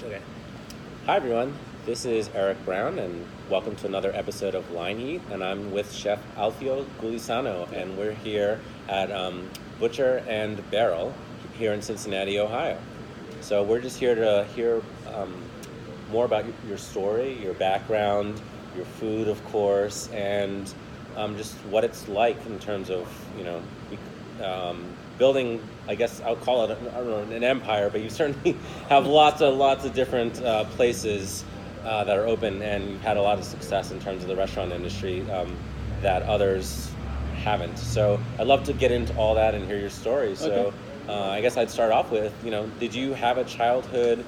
Okay. Hi, everyone. This is Eric Brown, and welcome to another episode of Line Eat. And I'm with Chef Alfio Gulisano, and we're here at Butcher and Barrel here in Cincinnati, Ohio. So we're just here to hear more about your story, your background, your food, of course, and just what it's like in terms of building. I guess I'll call it I don't know, an empire, but you certainly have lots of different places that are open, and you've had a lot of success in terms of the restaurant industry that others haven't. So I'd love to get into all that and hear your story. So Okay. I guess I'd start off with, did you have a childhood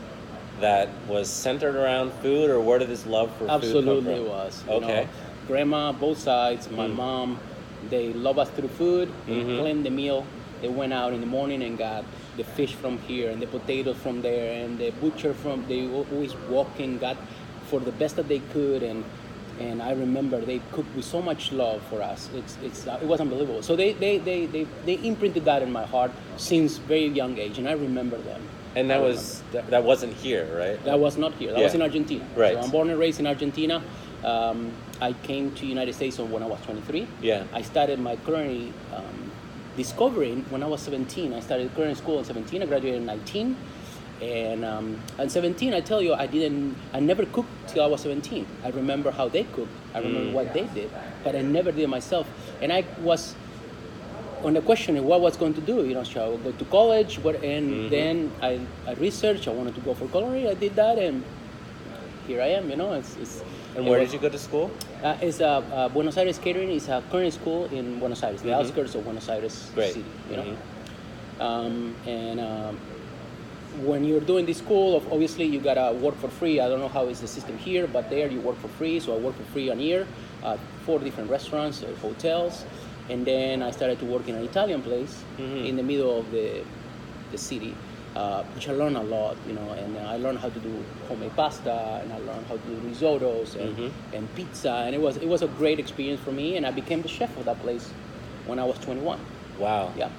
that was centered around food, or where did this love for food come from? Absolutely it was. Okay. Grandma, both sides, my mom, they love us through food. They planned the meal. They went out in the morning and got the fish from here and the potatoes from there and the butcher from. They always walked and got for the best that they could, and I remember they cooked with so much love for us. It was unbelievable. So they imprinted that in my heart since very young age, and I remember them. And that wasn't here, right? That was not here. That was in Argentina. Right. So I'm born and raised in Argentina. I came to United States when I was 23. Yeah. I started my culinary discovering when I was 17. I started culinary school at 17. I graduated at 19. And at 17, I tell you, I never cooked till I was 17. I remember how they cooked. I remember what they did, but I never did it myself. And I was on the question of what I was going to do. Shall I go to college? Then I researched. I wanted to go for culinary. I did that, and here I am. And where did you go to school? It's Buenos Aires Catering. It's a culinary school in Buenos Aires, the outskirts of Buenos Aires Great. city. When you're doing this school, obviously you gotta work for free. I don't know how is the system here, but there you work for free. So I worked for free a year, 4 different restaurants, hotels, and then I started to work in an Italian place in the middle of the city, which I learned a lot, and I learned how to do homemade pasta, and I learned how to do risottos and pizza, and it was a great experience for me, and I became the chef of that place when I was 21. Wow. Yeah.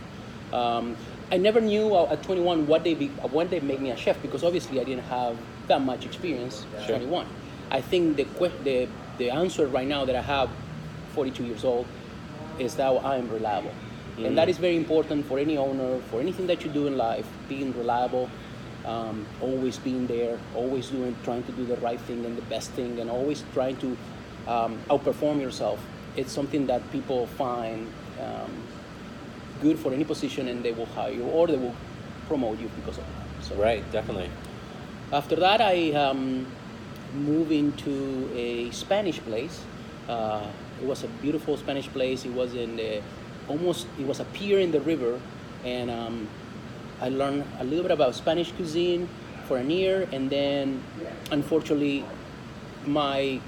I never knew at 21 when they made me a chef, because obviously I didn't have that much experience at 21. I think the answer right now that I have, 42 years old, is that I am reliable. And that is very important for any owner, for anything that you do in life, being reliable, always being there, always trying to do the right thing and the best thing, and always trying to outperform yourself. It's something that people find good for any position, and they will hire you or they will promote you because of that. So, right, definitely. After that, I moved into a Spanish place. It was a beautiful Spanish place. It was it was a pier in the river, and I learned a little bit about Spanish cuisine for a year, and then unfortunately my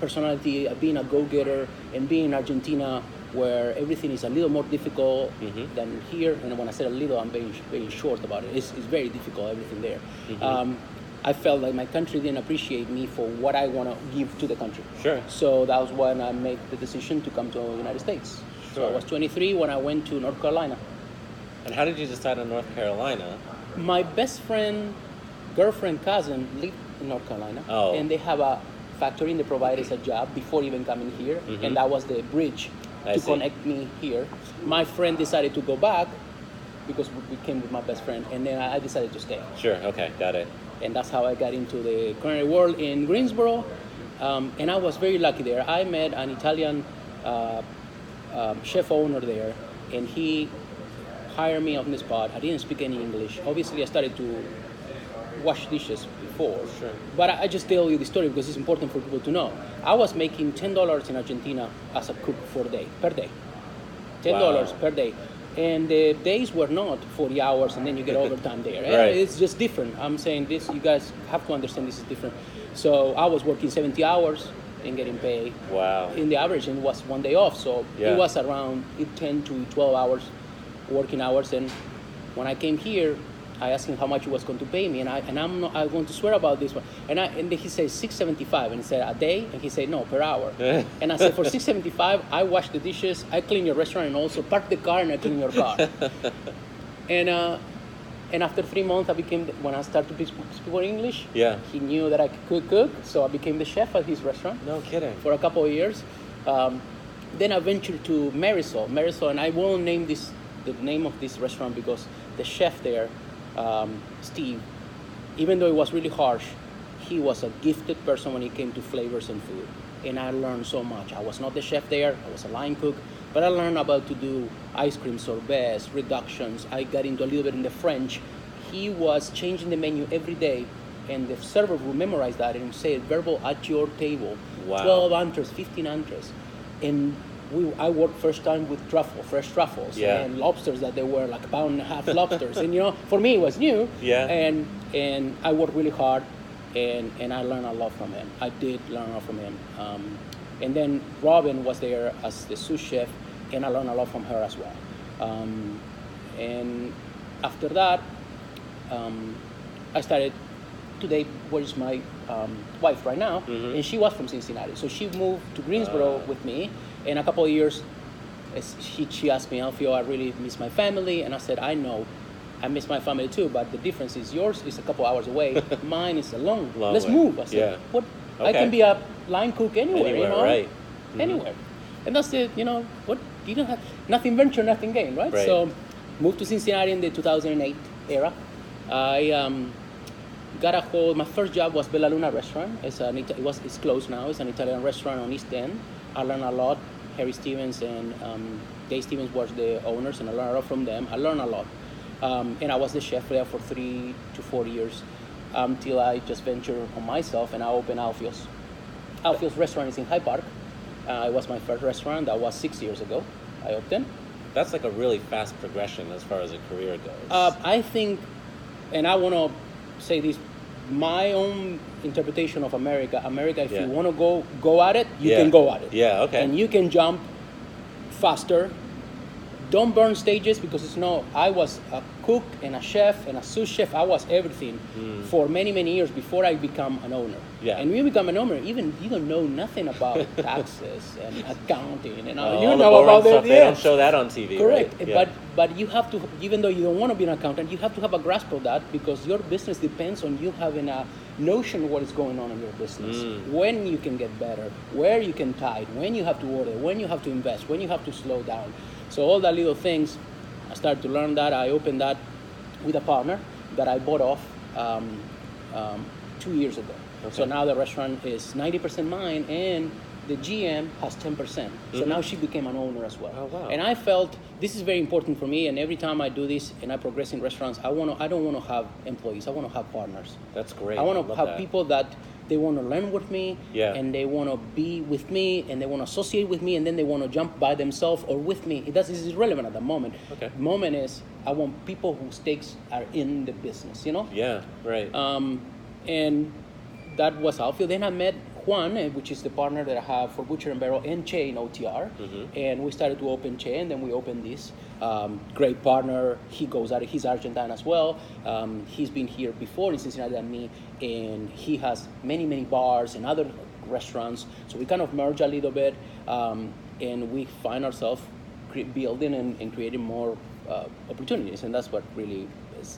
personality, being a go-getter and being in Argentina where everything is a little more difficult than here, and when I say a little, I'm very, very short about it. It's very difficult, everything there. I felt like my country didn't appreciate me for what I want to give to the country. Sure. So that was when I made the decision to come to the United States. Sure. So I was 23 when I went to North Carolina. And how did you decide on North Carolina? My best friend, girlfriend, cousin lived in North Carolina. Oh. And they have a factory, and they provided us a job before even coming here. And that was the bridge to connect me here. My friend decided to go back because we came with my best friend, and then I decided to stay. Sure, okay, got it. And that's how I got into the culinary world in Greensboro. And I was very lucky there. I met an Italian chef owner there, and he hired me on the spot. I didn't speak any English. Obviously, I started to wash dishes before. Sure. But I just tell you the story because it's important for people to know. I was making $10 in Argentina as a cook per day. $10 per day. And the days were not 40 hours and then you get overtime there. Right. It's just different. I'm saying this, you guys have to understand this is different. So I was working 70 hours and getting paid. Wow. In the average, and it was one day off. So it was around 10 to 12 hours working hours. And when I came here, I asked him how much he was going to pay me, and I'm not. I want to swear about this one. And he said $6.75, and he said a day, and he said no, per hour. And I said for $6.75, I wash the dishes, I clean your restaurant, and also park the car and I clean your car. And And after 3 months, when I started to speak English, Yeah. he knew that I could cook, so I became the chef at his restaurant No kidding. for a couple of years. Then I ventured to Marisol, and I won't name the name of this restaurant because the chef there, Steve, even though it was really harsh, he was a gifted person when it came to flavors and food. And I learned so much. I was not the chef there, I was a line cook, but I learned about to do ice cream sorbets, reductions. I got into a little bit in the French. He was changing the menu every day, and the server would memorize that and say verbal at your table. Wow. 12 entrees, 15 entrees. And I worked first time with fresh truffles, Yeah. and lobsters that they were like a pound and a half lobsters. And for me it was new. Yeah. And I worked really hard, and I learned a lot from him. I did learn a lot from him. And then Robin was there as the sous chef, and I learned a lot from her as well. And after that, I started to date what is my wife right now, and she was from Cincinnati. So she moved to Greensboro with me. In a couple of years, she asked me, Alfio, I really miss my family. And I said, I know, I miss my family too, but the difference is yours is a couple hours away. Mine is a long Let's way. move. I said, Yeah. what? Okay. I can be a line cook anywhere, Right. Anywhere. And that's it, what? You don't have, nothing venture, nothing gain, right? Right. So moved to Cincinnati in the 2008 era. I got a hold, my first job was Bella Luna restaurant. It's closed now. It's an Italian restaurant on East End. I learned a lot. Harry Stevens and Dave Stevens was the owners, and I learned a lot from them. I learned a lot. And I was the chef there for 3 to 4 years until I just ventured on myself and I opened Alfio's. Alfio's restaurant is in Hyde Park. It was my first restaurant. That was 6 years ago. I opened. That's like a really fast progression as far as a career goes. I think, and I want to say this, my own interpretation of America, if you want to go at it, you can go at it. Yeah, okay. And you can jump faster. Don't burn stages, because I was a cook and a chef and a sous chef. I was everything for many, many years before I become an owner. Yeah. And when you become an owner, even you don't know nothing about taxes and accounting and all. All the boring stuff, they don't show that on TV. Correct. Right? Yeah. But you have to, even though you don't want to be an accountant, you have to have a grasp of that, because your business depends on you having a notion of what is going on in your business. When you can get better, where you can tithe, when you have to order, when you have to invest, when you have to slow down. So all the little things, I started to learn that. I opened that with a partner that I bought off 2 years ago. Okay. So now the restaurant is 90% mine, and the GM has 10%. So now she became an owner as well. Oh, wow. And I felt this is very important for me. And every time I do this and I progress in restaurants, I don't want to have employees. I want to have partners. That's great. I want to love have that. people that they want to learn with me, and they want to be with me, and they want to associate with me, and then they want to jump by themselves or with me. This is irrelevant at the moment. Okay. The moment is I want people whose stakes are in the business, Yeah, right. And that was Alfio. Then I met Juan, which is the partner that I have for Butcher and Barrel and Che in OTR. And we started to open Che, and then we opened this. Great partner. He goes out. He's Argentine as well. He's been here before in Cincinnati than me, and he has many, many bars and other restaurants. So we kind of merge a little bit, and we find ourselves building and creating more opportunities, and that's what really is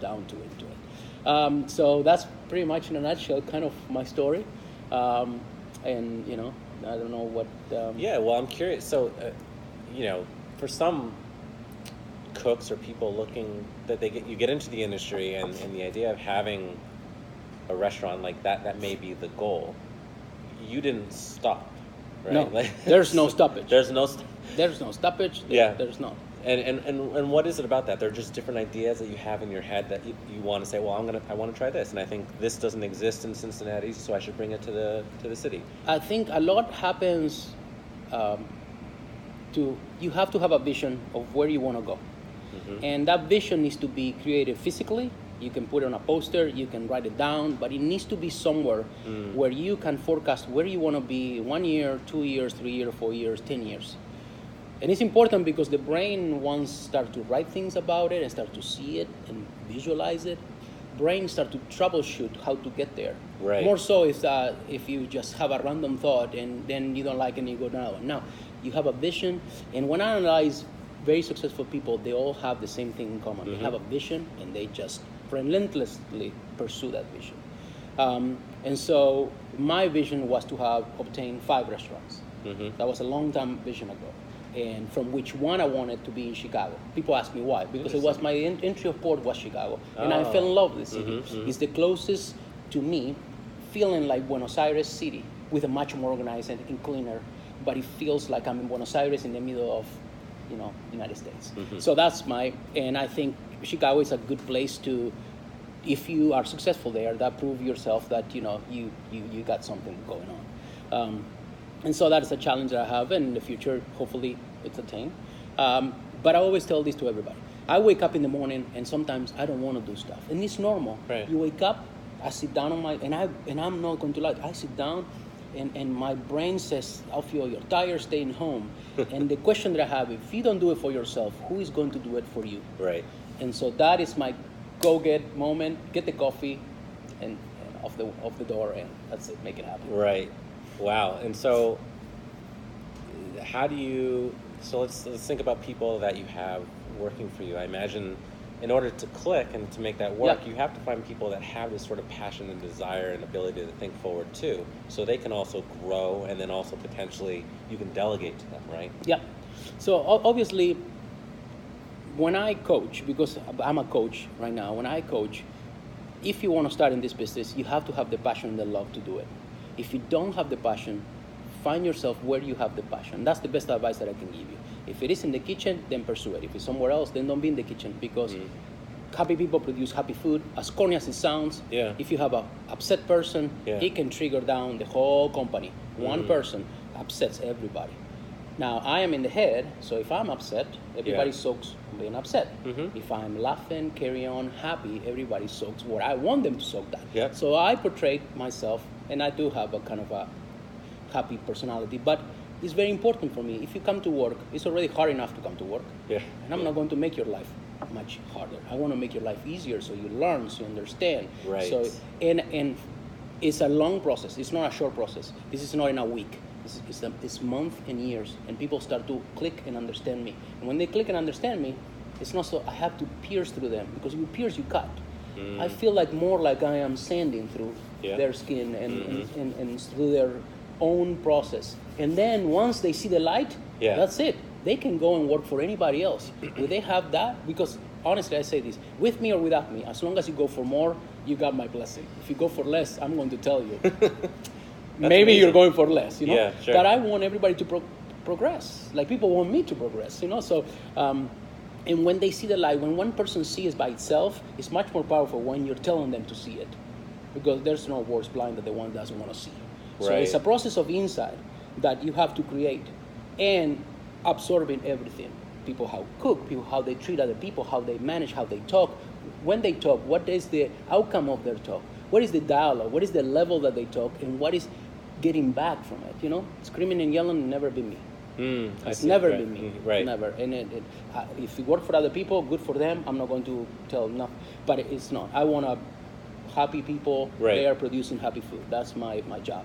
down to it. So that's pretty much in a nutshell kind of my story. And I don't know what Yeah, well, I'm curious. So for some cooks or people looking that you get into the industry, and the idea of having a restaurant like that may be the goal. You didn't stop, right? No, there's no stoppage. There's no stoppage. Yeah. There's no. And what is it about that? They're just different ideas that you have in your head that you want to say, well, I want to try this, and I think this doesn't exist in Cincinnati, so I should bring it to the city. I think a lot happens. You have to have a vision of where you want to go, and that vision needs to be created physically. You can put it on a poster, you can write it down, but it needs to be somewhere where you can forecast where you want to be 1 year, 2 years, 3 years, 4 years, 10 years. And it's important because the brain once start to write things about it and start to see it and visualize it. Brain start to troubleshoot how to get there. Right. More so if you just have a random thought and then you don't like it and you go down. Now, you have a vision. And when I analyze very successful people, they all have the same thing in common. They have a vision, and they just relentlessly pursue that vision. And so my vision was to have obtained 5 restaurants. That was a long time vision ago. And from which one I wanted to be in Chicago. People ask me why. Because it was my entry of port was Chicago. And I fell in love with the city. It's the closest to me, feeling like Buenos Aires city, with a much more organized and cleaner. But it feels like I'm in Buenos Aires in the middle of, United States. So that's and I think Chicago is a good place to, if you are successful there, that prove yourself that, you got something going on. And so that is a challenge that I have, and in the future, hopefully it's attained. But I always tell this to everybody. I wake up in the morning, and sometimes I don't want to do stuff. And it's normal. Right. You wake up, I sit down and I'm not going to lie, I sit down, and my brain says, Alfio, you're tired, staying home. And the question that I have, if you don't do it for yourself, who is going to do it for you? Right. And so that is my go-get moment, get the coffee, and off the door, and that's it, make it happen. Right. Wow. And so let's think about people that you have working for you. I imagine in order to click and to make that work, you have to find people that have this sort of passion and desire and ability to think forward too, so they can also grow, and then also potentially you can delegate to them, right? Yeah. So obviously, when I coach, because I'm a coach right now, when I coach, if you want to start in this business, you have to have the passion and the love to do it. If you don't have the passion, find yourself where you have the passion. That's the best advice that I can give you. If it is in the kitchen, then pursue it. If it's somewhere else, then don't be in the kitchen, because happy people produce happy food. As corny as it sounds, if you have an upset person, it can trigger down the whole company. One person upsets everybody. Now, I am in the head, so if I'm upset, everybody soaks being upset. If I'm laughing, carry on, happy, everybody soaks what I want them to soak that. So I portray myself, and I do have a kind of a happy personality, but it's very important for me. If you come to work, it's already hard enough to come to work. And I'm not going to make your life much harder. I want to make your life easier, so you learn, so you understand. Right. So, and it's a long process. It's not a short process. This is not in a week. It's months and years, and people start to click and understand me. And when they click and understand me, it's not so I have to pierce through them, because you pierce, you cut. I feel like more like I am sanding through their skin and through their own process. And then once they see the light, that's it. They can go and work for anybody else. Will they have that? Because honestly, I say this, with me or without me, as long as you go for more, you got my blessing. If you go for less, I'm going to tell you. Maybe amazing. You're going for less, Yeah, sure. But I want everybody to progress. Like people want me to progress, So, and when they see the light, when one person sees by itself, it's much more powerful when you're telling them to see it, because there's no worse blind than the one that doesn't want to see. So it's a process of insight that you have to create, and absorbing everything. People how cook, people how they treat other people, how they manage, how they talk. When they talk, what is the outcome of their talk? What is the dialogue? What is the level that they talk, and what is getting back from it? Screaming and yelling never been me. It's never been me. Right. Never. And if you work for other people, good for them. I'm not going to tell enough, but it's not. I want happy people. Right. They are producing happy food. That's my job.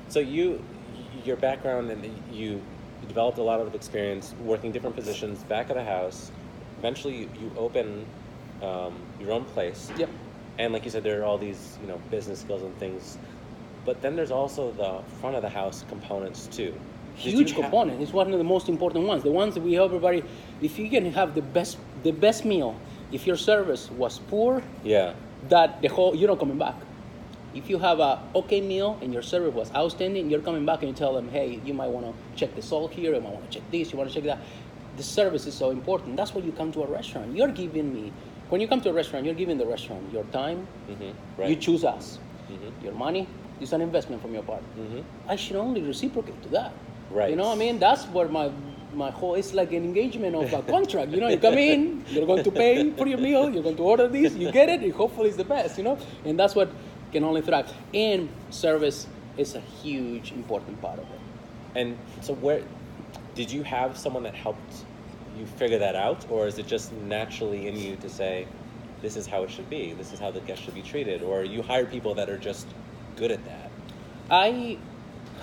So your background, and you developed a lot of experience working different positions back of the house. Eventually, you open your own place. Yep. And like you said, there are all these business skills and things, but then there's also the front of the house components too. Huge component. It's one of the most important ones. The ones that we help everybody. If you can have the best meal, if your service was poor, that you're not coming back. If you have a okay meal and your service was outstanding, you're coming back and you tell them, hey, you might want to check the salt here, you might want to check this, you want to check that. The service is so important. That's why you come to a restaurant. When you come to a restaurant, you're giving the restaurant your time. Right. You choose us. Your money is an investment from your part. I should only reciprocate to that. Right. You know what I mean? That's where my whole, it's like an engagement of a contract. You come in, you're going to pay for your meal, you're going to order this, you get it, and hopefully it's the best, And that's what can only thrive. And service is a huge, important part of it. And so where, did you have someone that helped you figure that out? Or is it just naturally in you to say, this is how it should be, this is how the guest should be treated? Or you hire people that are just good at that? I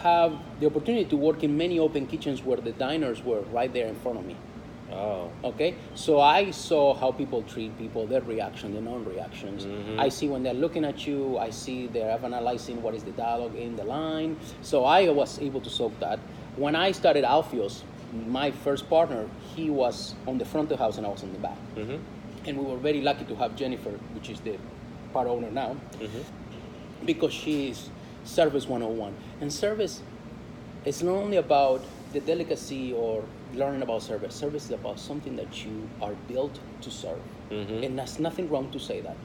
have the opportunity to work in many open kitchens where the diners were right there in front of me. Oh. Okay, so I saw how people treat people, their reaction, their non-reactions. I see when they're looking at you. I see they're analyzing what is the dialogue in the line. So I was able to soak that. When I started Alfio's, my first partner, he was on the front of the house and I was on the back. And we were very lucky to have Jennifer, which is the part owner now, because she is service 101. And service is not only about the delicacy or learning about service. Service is about something that you are built to serve. And there's nothing wrong to say that.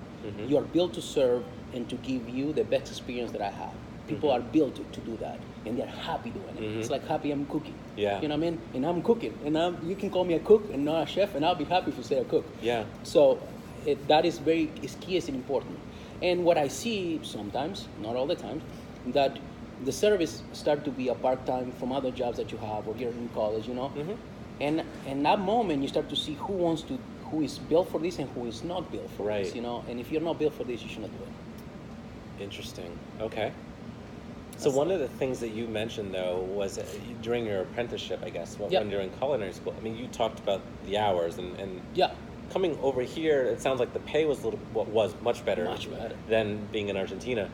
You are built to serve and to give you the best experience that I have. People are built to do that, and they're happy doing it. It's like happy I'm cooking. Yeah. You know what I mean? And I'm cooking, and you can call me a cook and not a chef, and I'll be happy if you say a cook. Yeah. So that is is key, is important. And what I see sometimes, not all the time, that the service start to be a part-time from other jobs that you have, or you're in college, you know. And in that moment, you start to see who is built for this and who is not built for this, you know. And if you're not built for this, you should not do it. Interesting. Okay. So one of the things that you mentioned, though, was during your apprenticeship, I guess, when you're in culinary school. I mean, you talked about the hours, and coming over here, it sounds like the pay was much better than being in Argentina.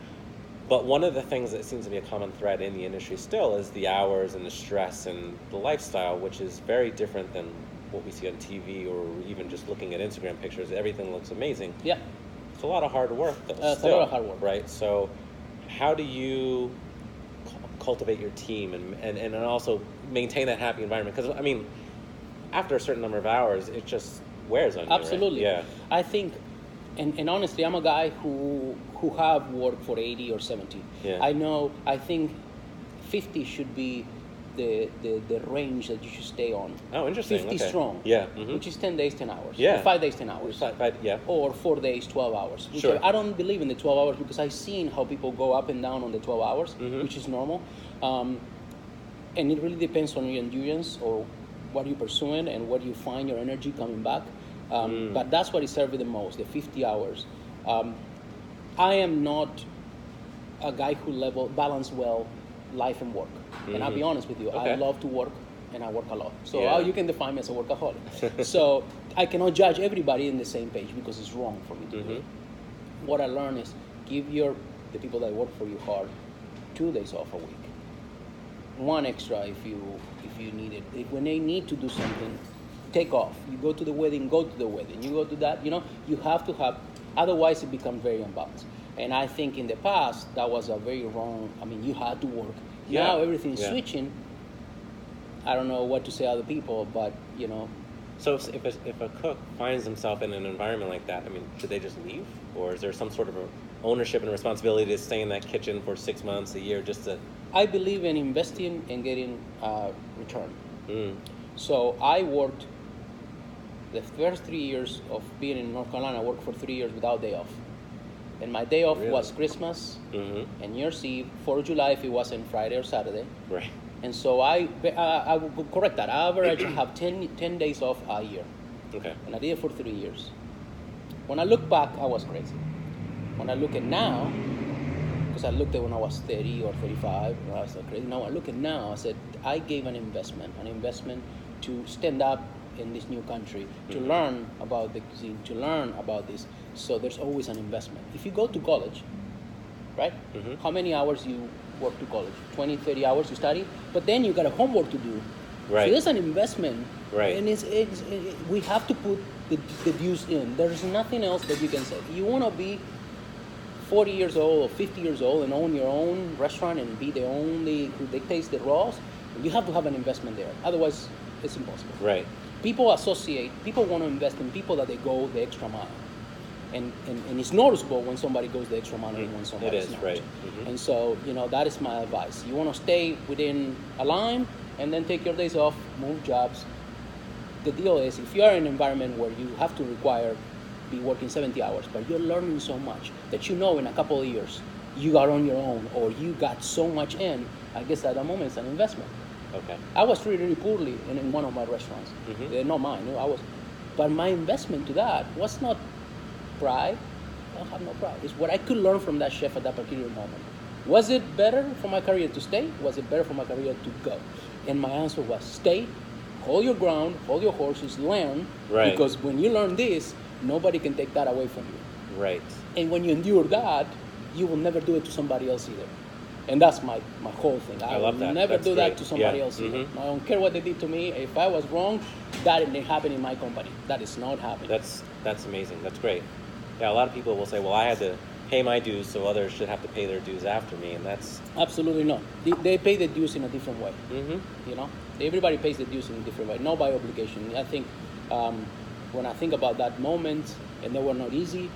But one of the things that seems to be a common thread in the industry still is the hours and the stress and the lifestyle, which is very different than what we see on TV or even just looking at Instagram pictures. Everything looks amazing. Yeah. It's a lot of hard work, though. It's a lot of hard work. Right? So how do you cultivate your team and also maintain that happy environment? Because, I mean, after a certain number of hours, it just wears on you, Absolutely. right? Yeah. I think, and honestly, I'm a guy who have worked for 80 or 70. Yeah. I think 50 should be the range that you should stay on. Oh, interesting. 50 okay. strong. Yeah. Which is 10 days, 10 hours. Yeah. Or 5 days, 10 hours. Yeah. Or 4 days, 12 hours. Sure. I don't believe in the 12 hours because I've seen how people go up and down on the 12 hours, which is normal. And it really depends on your endurance or what you're pursuing and what you find your energy coming back. But that's what is serving the most, the 50 hours. I am not a guy who balance well life and work. And I'll be honest with you, Okay. I love to work and I work a lot. So you can define me as a workaholic. So I cannot judge everybody in the same page because it's wrong for me to do it. What I learned is give the people that work for you hard 2 days off a week. One extra if you need it. When they need to do something, take off. You go to the wedding, go to the wedding. You go to that, you have to have, otherwise it becomes very unbalanced. And I think in the past, that was a very wrong, you had to work. Yeah. Now everything's switching. I don't know what to say to other people, but, So if a cook finds himself in an environment like that, should they just leave? Or is there some sort of ownership and responsibility to stay in that kitchen for 6 months, a year, just to... I believe in investing and getting return. So I worked the first 3 years of being in North Carolina. I worked for 3 years without day off. And my day off was Christmas and New Year's Eve, 4th of July if it wasn't Friday or Saturday. Right. And so I would correct that. I average have 10 days off a year. Okay. And I did it for 3 years. When I look back, I was crazy. When I look at now, because I looked at when I was 30 or 35, I was so crazy. Now I look at now, I said, I gave an investment to stand up in this new country, to learn about the cuisine, to learn about this. So there's always an investment. If you go to college, right? How many hours you work to college? 20, 30 hours you study? But then you got a homework to do. Right. So there's an investment. Right. And we have to put the dues in. There's nothing else that you can say. You want to be 40 years old or 50 years old and own your own restaurant and be the only who dictates the rules, you have to have an investment there. Otherwise, it's impossible. Right. People want to invest in people that they go the extra mile. And it's noticeable when somebody goes the extra mile and when somebody is, not. right. And so, that is my advice. You want to stay within a line and then take your days off, move jobs. The deal is if you're in an environment where you have to be working 70 hours, but you're learning so much that in a couple of years you are on your own or you got so much in, I guess at that moment it's an investment. Okay. I was treated really poorly in one of my restaurants. Not mine. But my investment to that was not pride. I don't have no pride. It's what I could learn from that chef at that particular moment. Was it better for my career to stay? Was it better for my career to go? And my answer was stay. hold your ground, hold your horses, learn. Right. Because when you learn this, nobody can take that away from you. Right. And when you endure that, you will never do it to somebody else either. And that's my whole thing. I love will that. never That's do great. that to somebody Yeah. else either. Mhm. I don't care what they did to me. If I was wrong, that didn't happen in my company. That is not happening. That's amazing. That's great. Yeah, a lot of people will say, well, I had to pay my dues, so others should have to pay their dues after me, and that's... Absolutely not. They pay the dues in a different way. Mm-hmm. You know, everybody pays the dues in a different way, not by obligation. I think when I think about that moment, and they were not easy,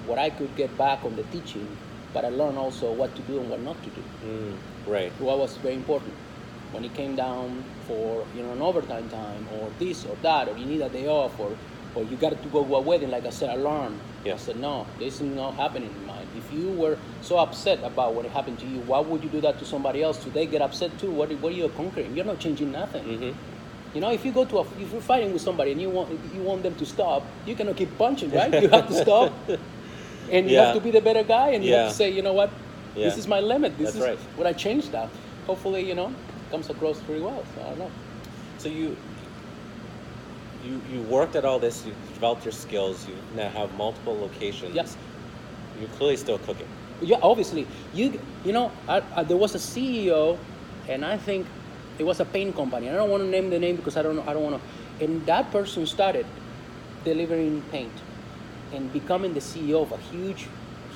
what I could get back on the teaching, but I learned also what to do and what not to do. Right. What was very important. When it came down for an overtime time or this or that, or you need a day off, or you got to go to a wedding, like I said, I learned. Yeah. I said, no, this is not happening in mine. If you were so upset about what happened to you, why would you do that to somebody else? Do they get upset too? What are you conquering? You're not changing nothing. Mm-hmm. If you go to if you're fighting with somebody and you want them to stop, you cannot keep punching, right? You have to stop, and you have to be the better guy, and you have to say, you know what, this is my limit. This is what I changed that. Hopefully, comes across pretty well. So I don't know. So you worked at all this, you developed your skills, you now have multiple locations. Yes. You're clearly still cooking. Yeah, obviously. There was a CEO, and I think it was a paint company. I don't want to name the name because I don't want to. And that person started delivering paint and becoming the CEO of a huge,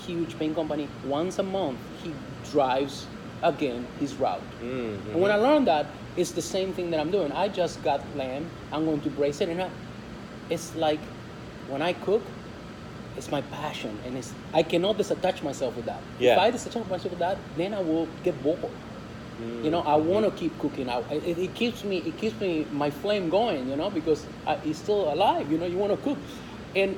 huge paint company. Once a month, he drives again his route. Mm-hmm. And when I learned that, it's the same thing that I'm doing. I just got lamb. I'm going to braise it, and it's like when I cook, it's my passion, and I cannot disattach myself with that. Yeah. If I disattach myself with that, then I will get bored. I want to keep cooking. It keeps me my flame going. Because it's still alive. You want to cook, and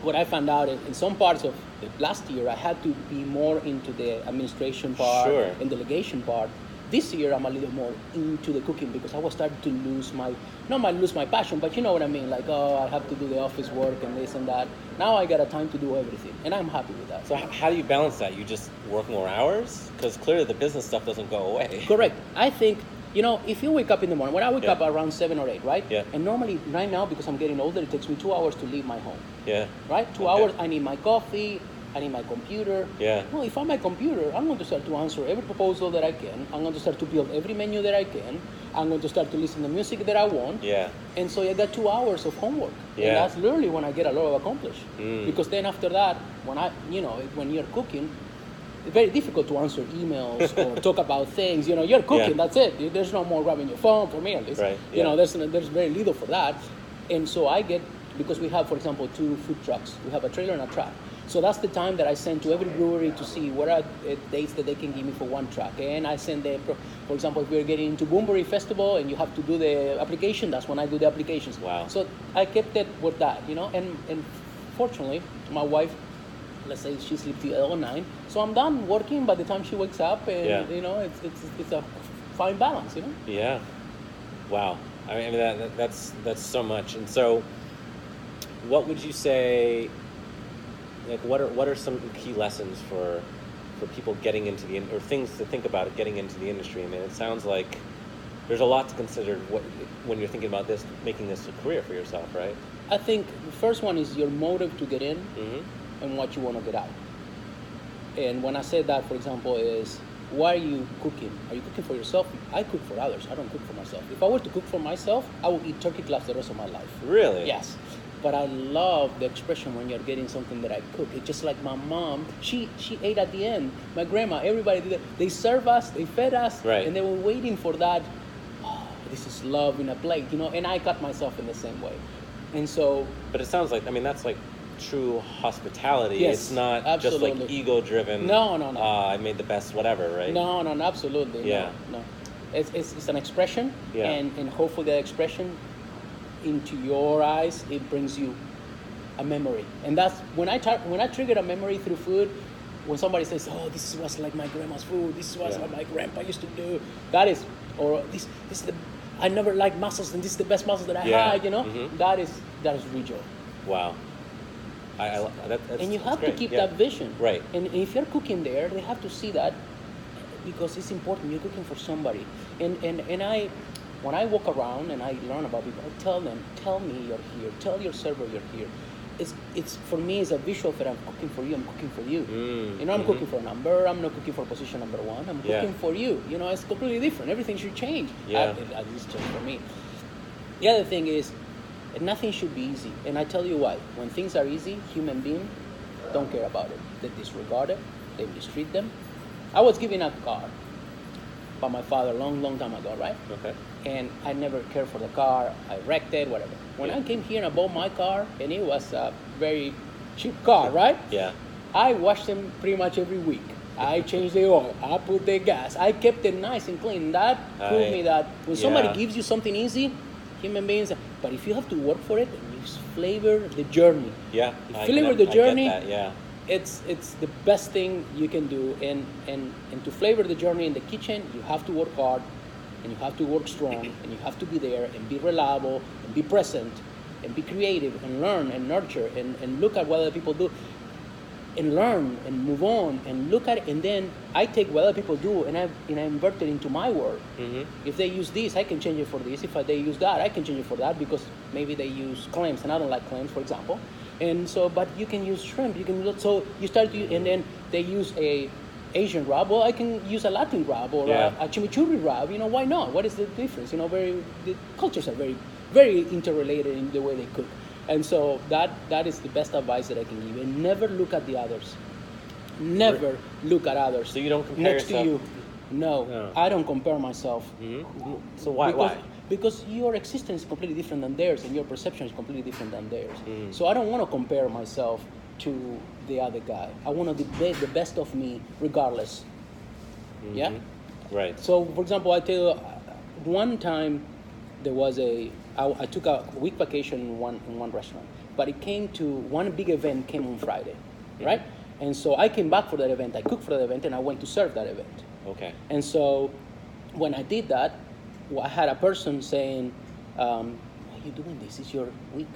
what I found out in some parts of the last year, I had to be more into the administration part and delegation part. This year, I'm a little more into the cooking because I was starting to lose my passion, but you know what I mean? Like, I have to do the office work and this and that. Now I got a time to do everything, and I'm happy with that. So how do you balance that? You just work more hours? Because clearly the business stuff doesn't go away. Correct. I think, if you wake up in the morning, when I wake up around 7 or 8, right? Yeah. And normally, right now, because I'm getting older, it takes me 2 hours to leave my home. Yeah. Right? 2 hours, I need my coffee, I need my computer. Yeah. Well, if I'm my computer, I'm going to start to answer every proposal that I can. I'm going to start to build every menu that I can. I'm going to start to listen to music that I want. Yeah. And so I got 2 hours of homework. Yeah. And that's literally when I get a lot accomplished. Because then after that, when you're cooking, it's very difficult to answer emails or talk about things. You're cooking, that's it. There's no more grabbing your phone, for me at least. Right. There's very little for that. And so because we have, for example, 2 food trucks. We have a trailer and a truck. So that's the time that I send to every brewery to see what are dates that they can give me for one truck. And I send them, for example, if we're getting into Boombury Festival and you have to do the application, that's when I do the applications. Wow. So I kept it with that, and fortunately, my wife, let's say she sleeps till 9, so I'm done working by the time she wakes up, and it's a fine balance, Yeah. Wow. I mean that's so much. And so, what would you say? Like, what are some key lessons for people getting into or things to think about getting into the industry? I mean, it sounds like there's a lot to consider when you're thinking about this, making this a career for yourself, right? I think the first one is your motive to get in and what you want to get out. And when I say that, for example, is why are you cooking? Are you cooking for yourself? I cook for others. I don't cook for myself. If I were to cook for myself, I would eat turkey clubs the rest of my life. Really? Yes. But I love the expression when you're getting something that I cook. It's just like my mom, she ate at the end. My grandma, everybody did it. They serve us, they fed us, and they were waiting for that. Oh, this is love in a plate, and I cut myself in the same way. And so... But it sounds like, that's like true hospitality. Yes, it's not absolutely. just like ego-driven. No. I made the best whatever, right? No, absolutely. Yeah. No. It's an expression, and hopefully that expression, into your eyes, it brings you a memory. And that's when I trigger a memory through food. When somebody says, "Oh, this was like my grandma's food. This was what my grandpa used to do." That is, or this is the. I never liked mussels, and this is the best mussels that I had. Mm-hmm. That is real joy. Wow. And you have to keep that vision. Right. And if you're cooking there, they have to see that, because it's important. You're cooking for somebody. And when I walk around and I learn about people, I tell them, tell me you're here, tell your server you're here. It's for me, it's a visual that I'm cooking for you, I'm cooking for you. You know, I'm cooking for a number, I'm not cooking for position number one, I'm cooking for you. You know, it's completely different. Everything should change. At least change for me. The other thing is, nothing should be easy. And I tell you why. When things are easy, human beings don't care about it. They disregard it, they mistreat them. I was given a car by my father a long time ago, right? Okay. And I never cared for the car. I wrecked it, whatever. When I came here and I bought my car, and it was a very cheap car, right? Yeah. I washed them pretty much every week. I changed the oil. I put the gas. I kept it nice and clean. That proved me that when somebody gives you something easy, human beings, but if you have to work for it, you flavor the journey. Yeah. You flavor the journey. I get that, yeah. It's the best thing you can do, and to flavor the journey in the kitchen, you have to work hard, and you have to work strong, and you have to be there and be reliable and be present and be creative and learn and nurture and look at what other people do and learn and move on and look at it, and then I take what other people do and I invert it into my world. If they use this, I can change it for this. If they use that, I can change it for that, because maybe they use clams and I don't like clams, for example. And so, but you can use shrimp. You can so you start to, and then they use a Asian rub. Well, I can use a Latin rub or a chimichurri rub. You know, why not? What is the difference? You know, the cultures are very interrelated in the way they cook. And so that is the best advice that I can give. And never look at the others. Never look at others. So you don't compare next yourself? to you. No, I don't compare myself. So why? Because your existence is completely different than theirs, and your perception is completely different than theirs. So I don't want to compare myself to the other guy. I want to be the best of me, regardless. Yeah. Right. So, for example, I tell you, one time there was I took a week vacation in one restaurant, but it came to one big event came on Friday, right? And so I came back for that event. I cooked for that event, and I went to serve that event. Okay. And so when I did that, I had a person saying, why are you doing this? It's your week.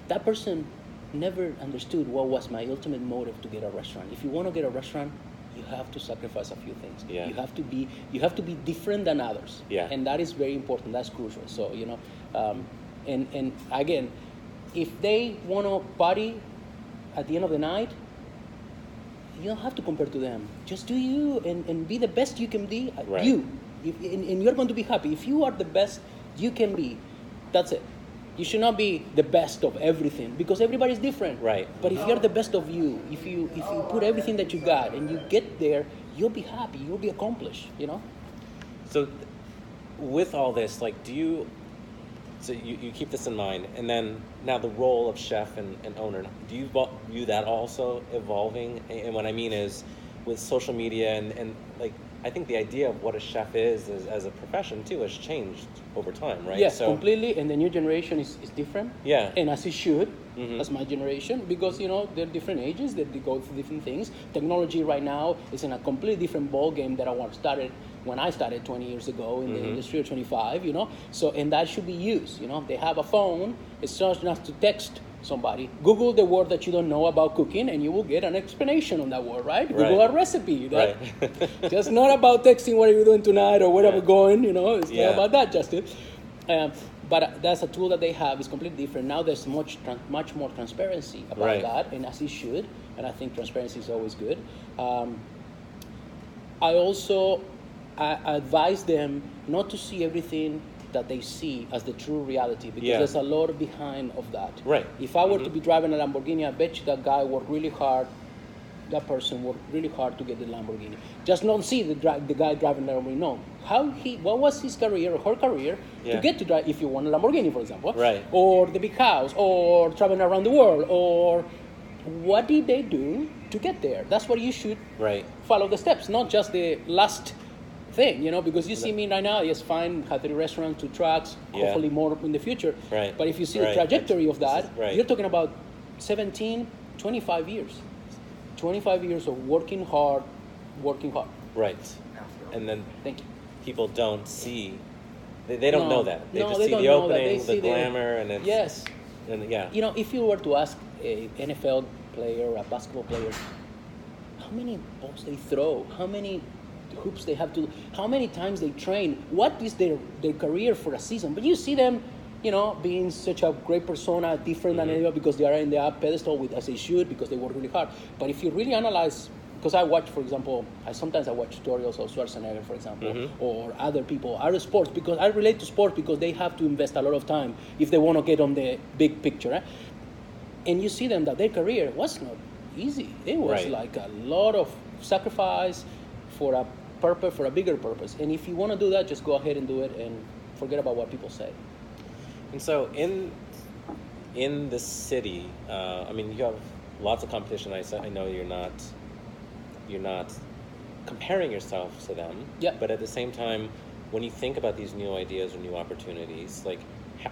That person never understood what was my ultimate motive to get a restaurant. If you want to get a restaurant, you have to sacrifice a few things. Yeah. You have to be different than others. Yeah. And that is very important. That's crucial. So, you know, and again, if they want to party at the end of the night, you don't have to compare to them. Just do you and be the best you can be. Right. You. And you're going to be happy. If you are the best you can be, that's it. You should not be the best of everything, because everybody's different. Right. But if you're the best of you, if you put everything that you got and you get there, you'll be happy. You'll be accomplished. You know. So, with all this, like, you keep this in mind, and then now the role of chef and owner, do you view that also evolving? And what I mean is, with social media and like, I think the idea of what a chef is as a profession too has changed over time, right? Yes, so, completely. And the new generation is different. Yeah. And as it should, as my generation, because, you know, they're different ages, they go through different things. Technology right now is in a completely different ball game than when I started 20 years ago in the industry, or 25, you know. So, and that should be used, you know. They have a phone. It's not enough to text somebody. Google the word that you don't know about cooking, and you will get an explanation on that word, right? Google a recipe. Right? Just not about texting, what are you doing tonight, or where are we going, you know. It's not about that, Justin. But that's a tool that they have. It's completely different. Now there's much more transparency about that, and as it should. And I think transparency is always good. I also advise them not to see everything that they see as the true reality, because there's a lot behind of that. Right. If I were to be driving a Lamborghini, I bet you that guy worked really hard. That person worked really hard to get the Lamborghini. Just not see the guy driving the Lamborghini. No, what was his career or her career to get to drive? If you want a Lamborghini, for example, or the big house, or traveling around the world, or what did they do to get there? That's what you should follow the steps, not just the last thing, you know, because you see me right now, yes, fine, have 3 restaurants, 2 trucks, hopefully more in the future. Right. But if you see the trajectory of that, you're talking about 25 years. 25 years of working hard. Right. And then thank you. People don't see, they don't know that. They just they see don't the know opening, that. the glamour, and it's... Yes. And You know, if you were to ask a NFL player, a basketball player, how many balls they throw, how many hoops they have to, how many times they train, what is their career for a season. But you see them, being such a great persona, different than anyone, because they are in the up pedestal with as they should, because they work really hard. But if you really analyze, because I watch, for example, sometimes I watch tutorials of Schwarzenegger, for example, or other people, other sports, because I relate to sports because they have to invest a lot of time if they want to get on the big picture. And you see them that their career was not easy. It was like a lot of sacrifice for a purpose, for a bigger purpose. And if you want to do that, just go ahead and do it and forget about what people say. And so in the city, you have lots of competition. I know you're not comparing yourself to them. Yeah. But at the same time, when you think about these new ideas or new opportunities, like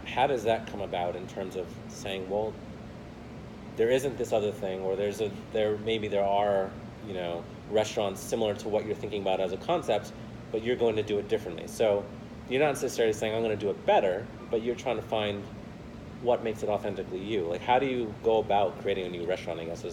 how does that come about in terms of saying, well, there isn't this other thing, or there are restaurants similar to what you're thinking about as a concept, but you're going to do it differently. So you're not necessarily saying I'm going to do it better, but you're trying to find what makes it authentically you. Like, how do you go about creating a new restaurant, I guess,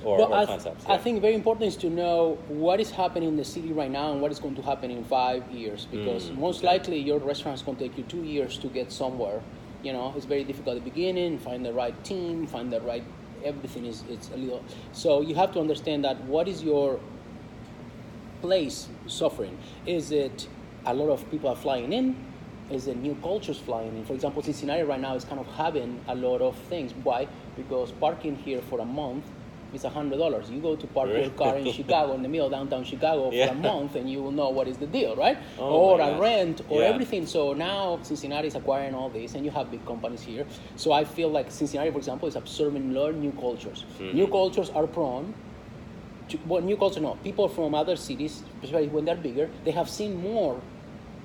or concepts? Yeah. I think very important is to know what is happening in the city right now and what is going to happen in 5 years, because most likely your restaurant is going to take you 2 years to get somewhere. It's very difficult at the beginning, find the right team, find the right, everything it's a little, so you have to understand that what is your place suffering? Is it a lot of people are flying in? Is it new cultures flying in? For example, Cincinnati right now is kind of having a lot of things. Why? Because parking here for a month is $100. You go to park your car in Chicago, in the middle of downtown Chicago, for a month, and you will know what is the deal, right? Or a rent, or everything. So now Cincinnati is acquiring all this, and you have big companies here. So I feel like Cincinnati, for example, is absorbing a lot of new cultures. New cultures are prone to, well, new culture, no. People from other cities, especially when they're bigger, they have seen more,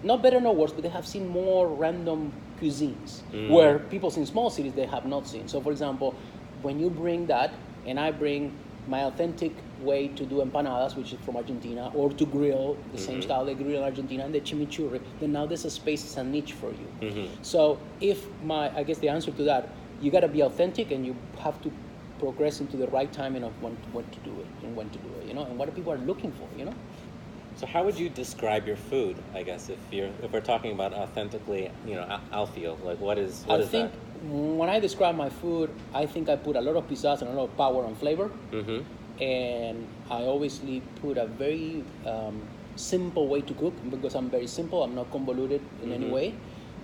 not better, no worse, but they have seen more random cuisines, where people in small cities, they have not seen. So, for example, when you bring that, and I bring my authentic way to do empanadas, which is from Argentina, or to grill, the same style they grill in Argentina, and the chimichurri, then now there's a space, it's a niche for you. So I guess the answer to that, you gotta be authentic, and you have to progress into the right timing of when to do it, and when to do it, and what people are looking for, So how would you describe your food, I guess, if we're talking about authentically, Alfio, like what is that? When I describe my food, I think I put a lot of pizzazz and a lot of power on flavor. And I obviously put a very simple way to cook, because I'm very simple. I'm not convoluted in any way.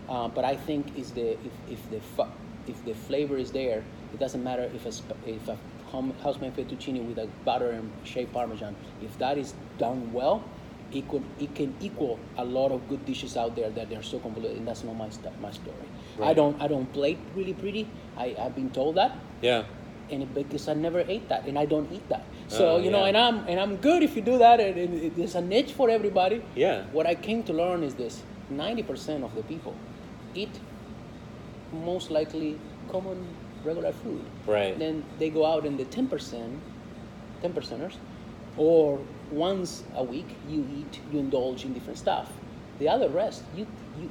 But I think if the flavor is there, it doesn't matter if a house-made fettuccine with a butter and shaved Parmesan, if that is done well, it can equal a lot of good dishes out there that they're so convoluted, and that's not my story. Right. I don't plate really pretty. I've been told that. Yeah. And because I never ate that, and I don't eat that. So and I'm good if you do that, and there's a niche for everybody. Yeah. What I came to learn is this: 90% of the people eat most likely common regular food. Right. Then they go out, and the 10 percenters, or once a week you indulge in different stuff. The other rest, you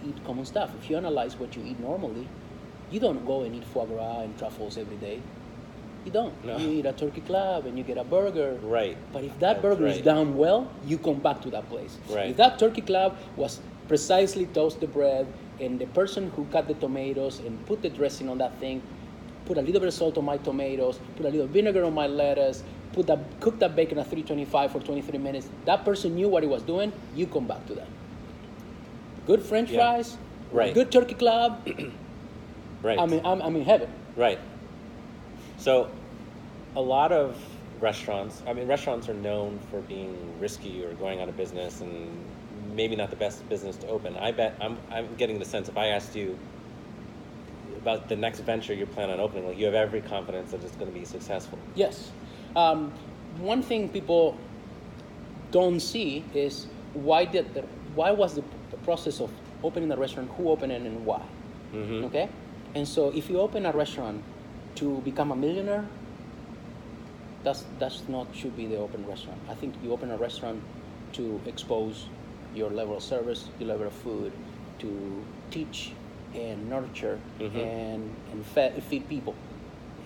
eat common stuff. If you analyze what you eat normally, you don't go and eat foie gras and truffles every day. You don't. No. You eat a turkey club and you get a burger. Right. But if that burger is done well, you come back to that place. Right. If that turkey club was precisely toasted bread, and the person who cut the tomatoes and put the dressing on that thing, put a little bit of salt on my tomatoes, put a little vinegar on my lettuce, cook that bacon at 325 for 23 minutes, that person knew what he was doing, you come back to that. Good French fries, right. Good turkey club. Right. I'm in heaven. Right. So a lot of restaurants are known for being risky or going out of business, and maybe not the best business to open. I bet I'm getting the sense, if I asked you about the next venture you plan on opening, like, you have every confidence that it's going to be successful. Yes. One thing people don't see is why was the process of opening a restaurant, who opened it, and why. Okay? And so if you open a restaurant to become a millionaire, that's not should be the open restaurant. I think you open a restaurant to expose your level of service, your level of food, to teach and nurture and feed people.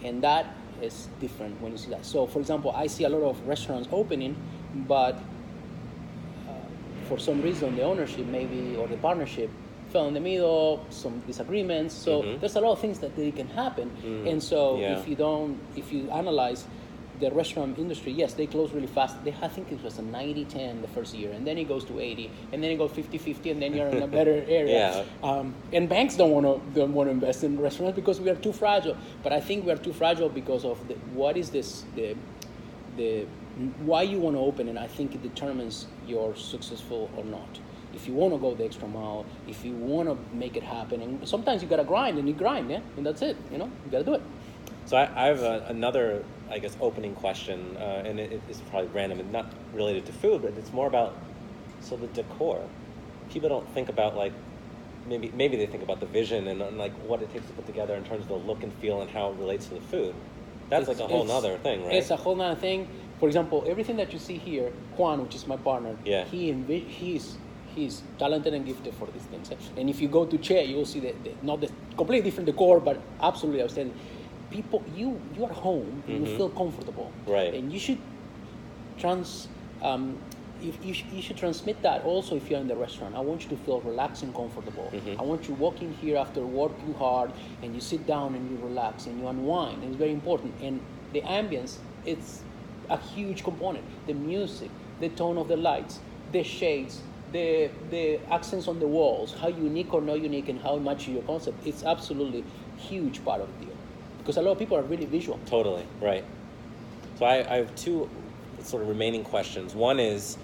And that is different when you see that. So, for example, I see a lot of restaurants opening, but for some reason the ownership maybe or the partnership fell in the middle, some disagreements. So there's a lot of things that they can happen. And so if you analyze the restaurant industry, yes, they close really fast. I think it was a 90-10 the first year, and then it goes to 80, and then it goes 50-50, and then you're in a better area. And banks don't want to invest in restaurants because we are too fragile. But I think we are too fragile because of the why you want to open, and I think it determines you're successful or not. If you want to go the extra mile, if you want to make it happen, and sometimes you gotta grind, and and that's it. You gotta do it. So I have another, I guess, opening question, and it's probably random and not related to food, but it's more about the decor. People don't think about maybe they think about the vision and like what it takes to put together in terms of the look and feel and how it relates to the food. That's a whole nother thing, right? It's a whole nother thing. For example, everything that you see here, Juan, which is my partner, he's talented and gifted for these things. And if you go to Che, you will see not the completely different decor, but absolutely outstanding. People, you are home, you feel comfortable, right? And you should you should transmit that also if you're in the restaurant. I want you to feel relaxed and comfortable. I want you walking here after working hard, and you sit down and you relax and you unwind. It's very important. And the ambience, it's a huge component. The music, the tone of the lights, the shades, the accents on the walls, how unique or not unique, and how much your concept. It's absolutely huge part of the deal. Because a lot of people are really visual. Totally, right. So I have two sort of remaining questions. One is,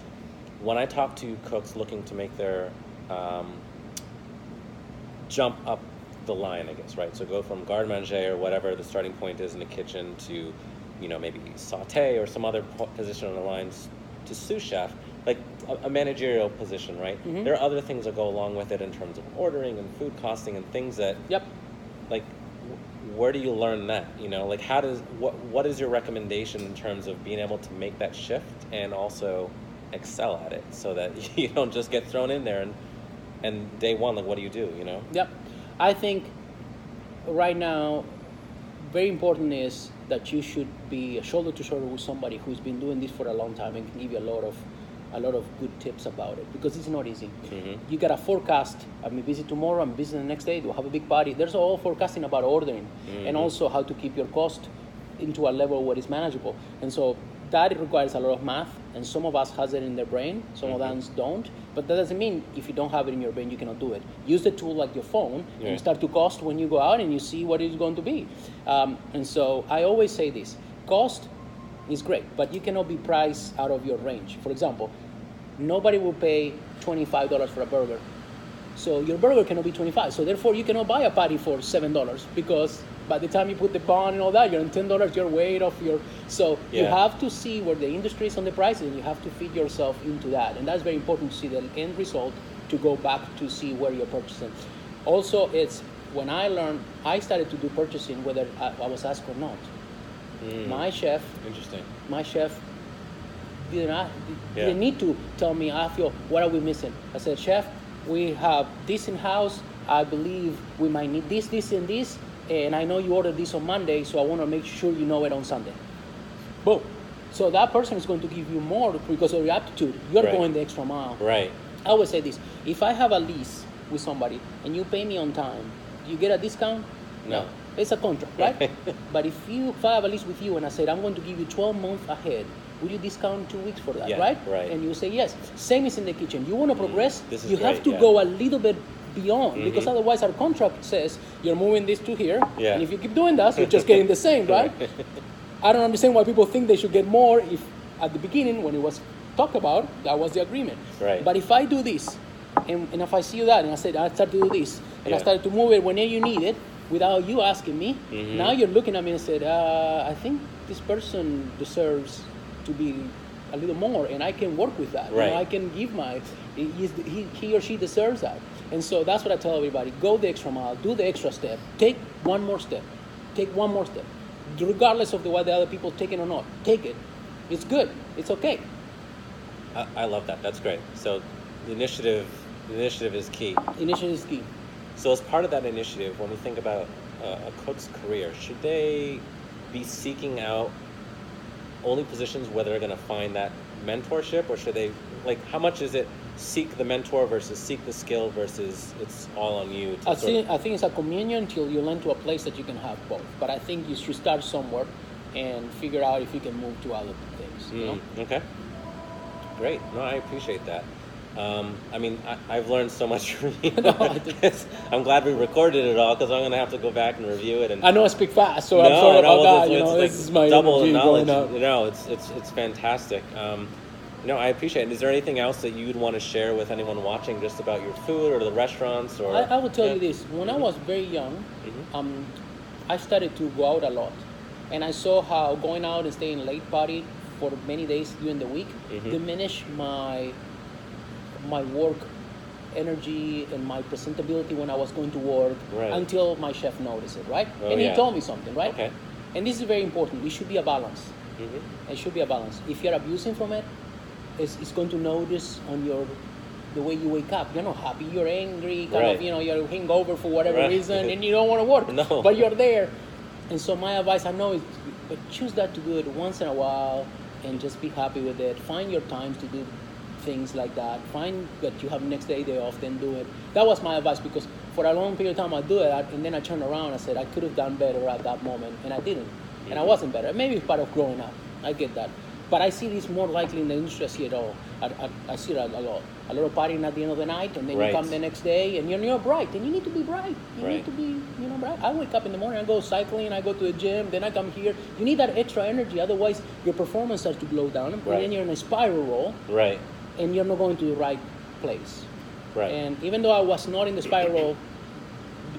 when I talk to cooks looking to make their jump up the line, I guess, right? So go from garde manger or whatever the starting point is in the kitchen to, maybe saute or some other position on the lines to sous chef, like a managerial position, right? There are other things that go along with it in terms of ordering and food costing and things that, like, where do you learn that? Like what is your recommendation in terms of being able to make that shift and also excel at it so that you don't just get thrown in there and day one, like, what do you do, Yep. I think right now, very important is that you should be shoulder to shoulder with somebody who's been doing this for a long time and can give you a lot of good tips about it, because it's not easy. You gotta forecast. I'm busy tomorrow, I'm busy the next day, do I have a big party? There's all forecasting about ordering and also how to keep your cost into a level where it's manageable. And so that requires a lot of math, and some of us has it in their brain, some of us don't. But that doesn't mean if you don't have it in your brain, you cannot do it. Use the tool like your phone and you start to cost when you go out and you see what it's going to be. And so I always say this, cost is great, but you cannot be priced out of your range. For example, nobody will pay $25 for a burger. So your burger cannot be $25. So therefore you cannot buy a patty for $7 because by the time you put the bun and all that, you're on $10, you're way off your... So you have to see where the industry is on the prices, and you have to feed yourself into that. And that's very important to see the end result, to go back to see where you're purchasing. Also, it's when I started to do purchasing, whether I was asked or not. My chef didn't need to tell me, Alfio, what are we missing? I said, chef, we have this in-house. I believe we might need this, this, and this. And I know you ordered this on Monday, so I want to make sure you know it on Sunday. Boom. So that person is going to give you more because of your aptitude. You're going the extra mile. Right. I always say this. If I have a lease with somebody and you pay me on time, you get a discount? No. It's a contract, right? But if I have a lease with you and I said, I'm going to give you 12 months ahead, will you discount 2 weeks for that, right? And you say yes. Same is in the kitchen. You want to progress, you have to go a little bit beyond, because otherwise our contract says you're moving this to here, and if you keep doing that, you're just getting the same, right? I don't understand why people think they should get more if at the beginning when it was talked about, that was the agreement. But if I do this, and if I see you that, and I said I start to do this, and I started to move it whenever you need it, without you asking me, now you're looking at me and said, I think this person deserves to be a little more, and I can work with that. I can give he or she deserves that. And so that's what I tell everybody. Go the extra mile, do the extra step, take one more step, regardless of what the other people taking or not. Take it. It's good. It's okay. I love that. That's great. So the initiative is key. Initiative is key. So as part of that initiative, when we think about a cook's career, should they be seeking out only positions where they're going to find that mentorship, or should they, like, how much is it seek the mentor versus seek the skill versus it's all on you to I think it's a communion until you learn to a place that you can have both. But I think you should start somewhere and figure out if you can move to other things. You know? Okay. Great. No, I appreciate that. I mean, I've learned so much from you. No, I'm glad we recorded it all because I'm going to have to go back and review it. And I know I speak fast, so I'm sorry about that. You know, it's this is my double energy knowledge. going out. You know, it's fantastic. No, I appreciate it. Is there anything else that you'd want to share with anyone watching, just about your food or the restaurants? Or I will tell you this. When I was very young, I started to go out a lot. And I saw how going out and staying late party for many days during the week diminished my work energy and my presentability when I was going to work until my chef noticed it, right? And he told me something, right? Okay. And this is very important. It should be a balance. It should be a balance. If you're abusing from it, it's going to notice on the way you wake up. You're not happy. You're angry. Kind of, you're hangover for whatever reason, and you don't want to work. No. But you're there. And so my advice, I know, is but choose that to do it once in a while and just be happy with it. Find your times to do things like that. Find that you have next day off, then do it. That was my advice, because for a long period of time I do it, and then I turned around and I said I could have done better at that moment, and I didn't. And I wasn't better. Maybe it's part of growing up. I get that. But I see this more likely in the industry. I see it all. I see it a lot. A lot of partying at the end of the night, and then you come the next day, and you're bright, and you need to be bright. You need to be, bright. I wake up in the morning, I go cycling, I go to the gym, then I come here. You need that extra energy, otherwise your performance starts to blow down, and then you're in a spiral roll, and you're not going to the right place. And even though I was not in the spiral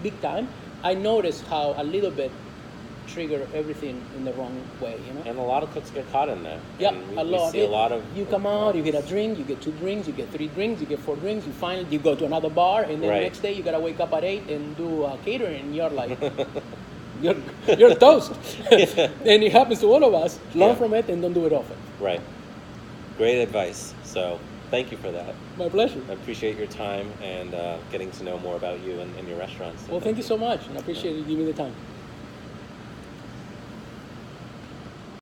big time, I noticed how a little bit trigger everything in the wrong way, And a lot of cooks get caught in that. Yeah, a lot of. You come out, you get a drink, you get 2 drinks, you get 3 drinks, you get 4 drinks. You go to another bar, and then the next day you gotta wake up at 8 and do catering. And you're like, you're toast. And it happens to all of us. Learn from it and don't do it often. Right. Great advice. So thank you for that. My pleasure. I appreciate your time and getting to know more about you and your restaurants. Well, thank you so much, and I appreciate you giving me the time.